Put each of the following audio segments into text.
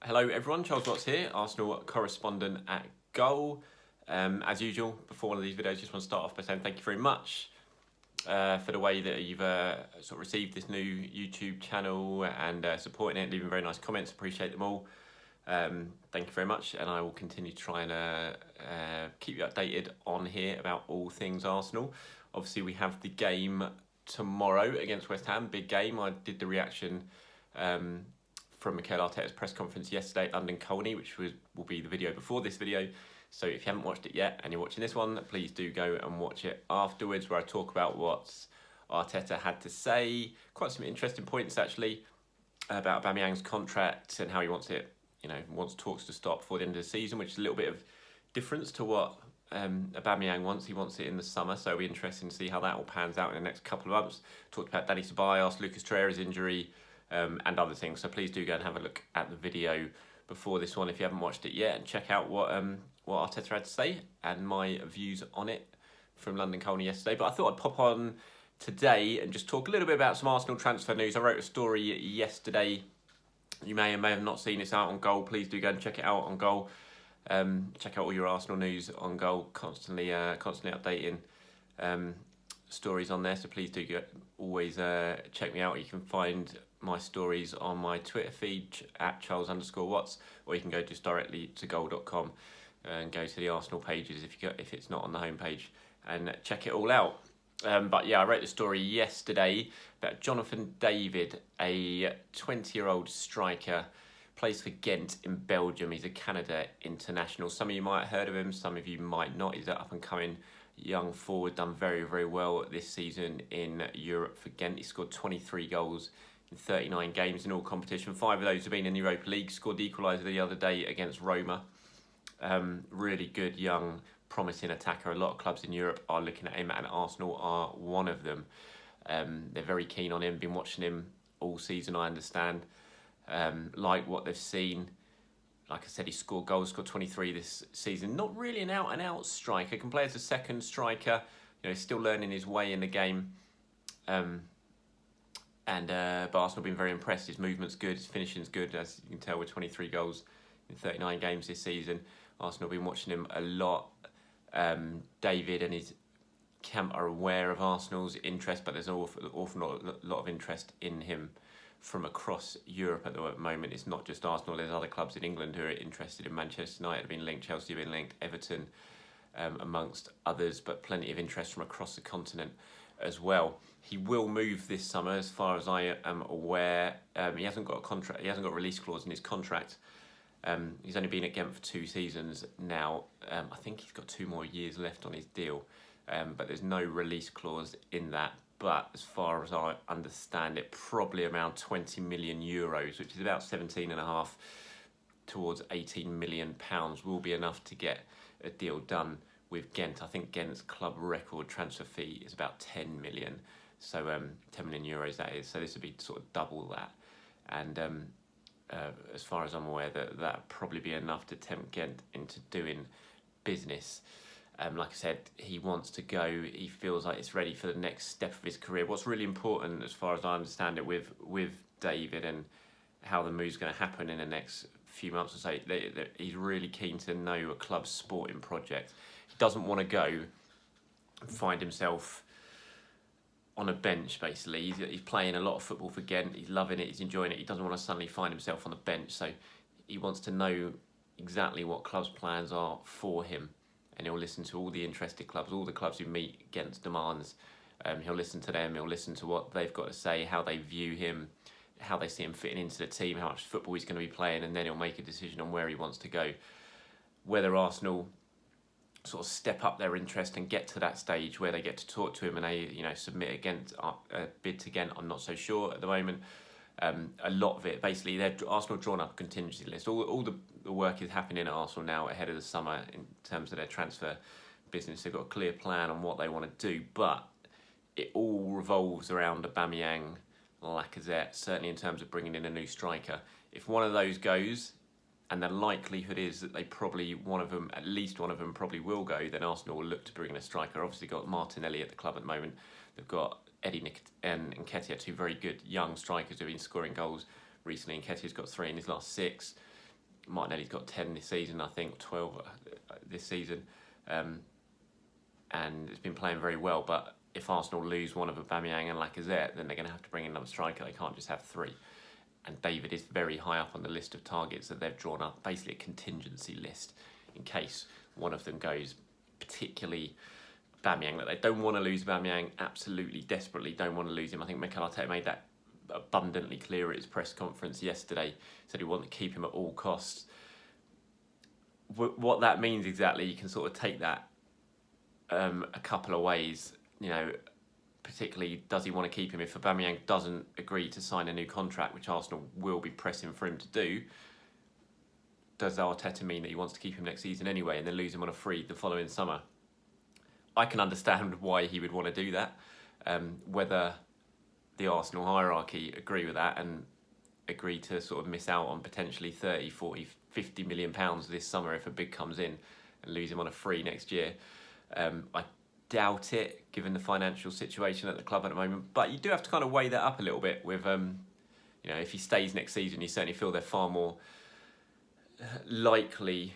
Hello everyone, Charles Watts here, Arsenal correspondent at Goal. As usual, before one of these videos, just want to start off by saying thank you very much for the way that you've sort of received this new YouTube channel and supporting it, leaving very nice comments. Appreciate them all. Thank you very much, and I will continue to try and keep you updated on here about all things Arsenal. Obviously, we have the game tomorrow against West Ham, big game. I did the reaction from Mikel Arteta's press conference yesterday at London Colney, which will be the video before this video. So if you haven't watched it yet and you're watching this one, please do go and watch it afterwards, where I talk about what Arteta had to say. Quite some interesting points actually about Aubameyang's contract and how he wants it, wants talks to stop before the end of the season, which is a little bit of difference to what Aubameyang wants. He wants it in the summer, so it'll be interesting to see how that all pans out in the next couple of months. Talked about Danny Ceballos, Lucas Torreira's injury, and other things. So please do go and have a look at the video before this one if you haven't watched it yet, and check out what Arteta had to say and my views on it from London Colney yesterday. But I thought I'd pop on today and just talk a little bit about some Arsenal transfer news. I wrote a story yesterday. You may or may have not seen this out on Goal. Please do go and check it out on Goal. Check out all your Arsenal news on Goal. Constantly updating stories on there. So please do always check me out. You can find my stories on my Twitter feed at Charles_Watts, or you can go just directly to goal.com and go to the Arsenal pages if it's not on the homepage, and check it all out. But yeah, I wrote the story yesterday about Jonathan David, a 20-year-old striker, plays for Gent in Belgium. He's a Canada international. Some of you might have heard of him, some of you might not. He's an up-and-coming young forward, done very, very well this season in Europe for Gent. He scored 23 goals in 39 games in all competition. 5 of those have been in the Europa League. Scored the equaliser the other day against Roma. Really good, young, promising attacker. A lot of clubs in Europe are looking at him, and Arsenal are one of them. They're very keen on him. Been watching him all season, I understand. Like what they've seen. Like I said, he scored 23 this season. Not really an out-and-out striker. Can play as a second striker. He's still learning his way in the game. But Arsenal have been very impressed. His movement's good, his finishing's good, as you can tell with 23 goals in 39 games this season. Arsenal have been watching him a lot. David and his camp are aware of Arsenal's interest, but there's an awful lot of interest in him from across Europe at the moment. It's not just Arsenal. There's other clubs in England who are interested in. Manchester United have been linked, Chelsea have been linked, Everton amongst others, but plenty of interest from across the continent as well. He will move this summer, as far as I am aware. He hasn't got a contract. He hasn't got a release clause in his contract. He's only been at Gent for 2 seasons now. I think he's got 2 more years left on his deal, but there's no release clause in that. But as far as I understand it, probably around 20 million euros, which is about 17.5 towards 18 million pounds, will be enough to get a deal done with Gent. I think Gent's club record transfer fee is about 10 million. So 10 million euros that is. So this would be sort of double that. And as far as I'm aware, that'd probably be enough to tempt Gent into doing business. Like I said, he wants to go. He feels like it's ready for the next step of his career. What's really important, as far as I understand it, with David and how the move's going to happen in the next few months or so, he's really keen to know a club's sporting project. He doesn't want to go and find himself on a bench, basically. He's playing a lot of football for Gent. He's loving it. He's enjoying it. He doesn't want to suddenly find himself on the bench. So he wants to know exactly what clubs' plans are for him. And he'll listen to all the interested clubs, all the clubs who meet Gent's demands. He'll listen to them. He'll listen to what they've got to say, how they view him, how they see him fitting into the team, how much football he's going to be playing, and then he'll make a decision on where he wants to go. Whether Arsenal sort of step up their interest and get to that stage where they get to talk to him and they, submit a bid to Gent, I'm not so sure at the moment. A lot of it, basically, Arsenal drawn up a contingency list. All the work is happening at Arsenal now ahead of the summer in terms of their transfer business. They've got a clear plan on what they want to do, but it all revolves around Aubameyang, Lacazette, certainly in terms of bringing in a new striker. If one of those goes, and the likelihood is that at least one of them probably will go, then Arsenal will look to bring in a striker. Obviously got Martinelli at the club at the moment. They've got Eddie and Nketiah, 2 very good young strikers who have been scoring goals recently. Nketiah's got 3 in his last 6. Martinelli's got 10 this season, I think, 12 this season, and it's been playing very well. But if Arsenal lose one of Aubameyang and Lacazette, then they're going to have to bring in another striker. They can't just have three. And David is very high up on the list of targets that they've drawn up, basically a contingency list in case one of them goes, particularly Aubameyang. That they don't want to lose Aubameyang, absolutely desperately don't want to lose him. I think Mikel Arteta made that abundantly clear at his press conference yesterday. Said he wanted to keep him at all costs. What that means exactly, you can sort of take that a couple of ways. You know, particularly, does he want to keep him? If Aubameyang doesn't agree to sign a new contract, which Arsenal will be pressing for him to do, does Arteta mean that he wants to keep him next season anyway and then lose him on a free the following summer? I can understand why he would want to do that. Whether the Arsenal hierarchy agree with that and agree to sort of miss out on potentially 30, 40, 50 million pounds this summer if a bid comes in and lose him on a free next year. I doubt it, given the financial situation at the club at the moment. But you do have to kind of weigh that up a little bit with, you know, if he stays next season, you certainly feel they're far more likely,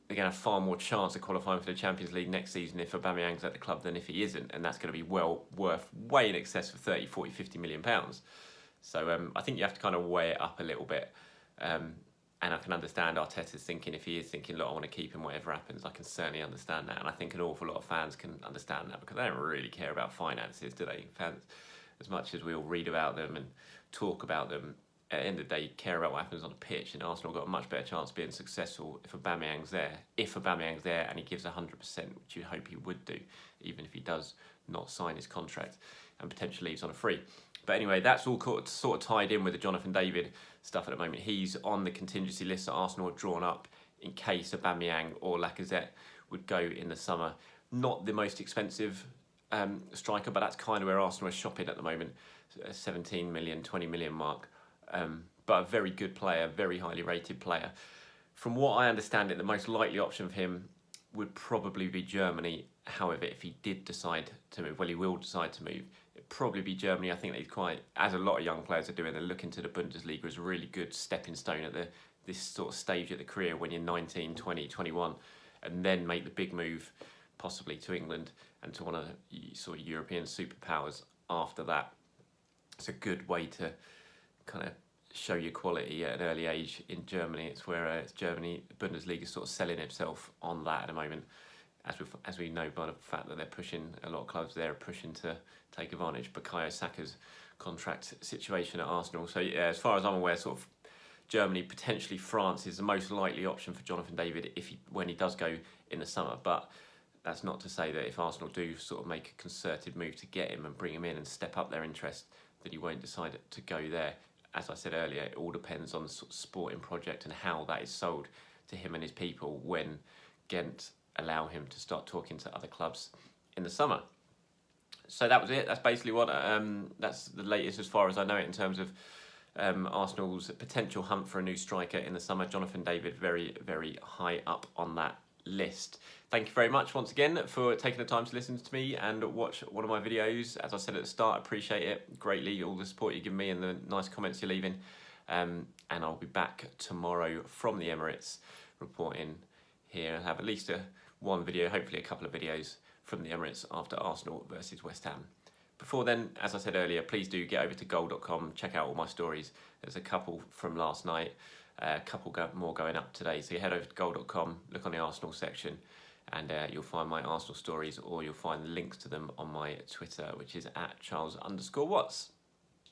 they're going to have far more chance of qualifying for the Champions League next season if Aubameyang's at the club than if he isn't. And that's going to be well worth way in excess of 30, 40, 50 million pounds. So I think you have to kind of weigh it up a little bit. And I can understand Arteta's thinking, if he is thinking, look, I want to keep him whatever happens, I can certainly understand that. And I think an awful lot of fans can understand that because they don't really care about finances, do they? Fans, as much as we all read about them and talk about them, at the end of the day, care about what happens on the pitch. And Arsenal got a much better chance of being successful if Aubameyang's there. If Aubameyang's there and he gives 100%, which you hope he would do, even if he does not sign his contract and potentially leaves on a free. But anyway, that's all sort of tied in with the Jonathan David stuff at the moment. He's on the contingency list that Arsenal have drawn up in case Aubameyang or Lacazette would go in the summer. Not the most expensive striker, but that's kind of where Arsenal are shopping at the moment, 17 million, 20 million mark. But a very good player, very highly rated player. From what I understand it, the most likely option for him would probably be Germany. However, if he did decide to move, well, he will decide to move, it'd probably be Germany. I think that he's quite, as a lot of young players are doing, they're looking to the Bundesliga as a really good stepping stone at this sort of stage of the career when you're 19, 20, 21, and then make the big move, possibly to England and to one of the sort of European superpowers after that. It's a good way to kind of show your quality at an early age in Germany. It's where it's Germany, the Bundesliga is sort of selling itself on that at the moment, as we know by the fact that they're pushing, a lot of clubs there are pushing to take advantage of Bukayo Saka's contract situation at Arsenal. So yeah, as far as I'm aware, sort of Germany, potentially France is the most likely option for Jonathan David when he does go in the summer. But that's not to say that if Arsenal do sort of make a concerted move to get him and bring him in and step up their interest, that he won't decide to go there. As I said earlier, it all depends on the sort of sporting project and how that is sold to him and his people when Gent allow him to start talking to other clubs in the summer. So that was it. That's basically what that's the latest as far as I know it in terms of Arsenal's potential hunt for a new striker in the summer. Jonathan David very, very high up on that list. Thank you very much once again for taking the time to listen to me and watch one of my videos. As I said at the start, I appreciate it greatly, all the support you give me and the nice comments you're leaving. And I'll be back tomorrow from the Emirates reporting here. I'll have at least one video, hopefully a couple of videos from the Emirates after Arsenal versus West Ham. Before then, as I said earlier, please do get over to goal.com, check out all my stories. There's a couple from last night, a couple more going up today. So you head over to goal.com, look on the Arsenal section, and you'll find my Arsenal stories, or you'll find the links to them on my Twitter, which is @Charles_Watts.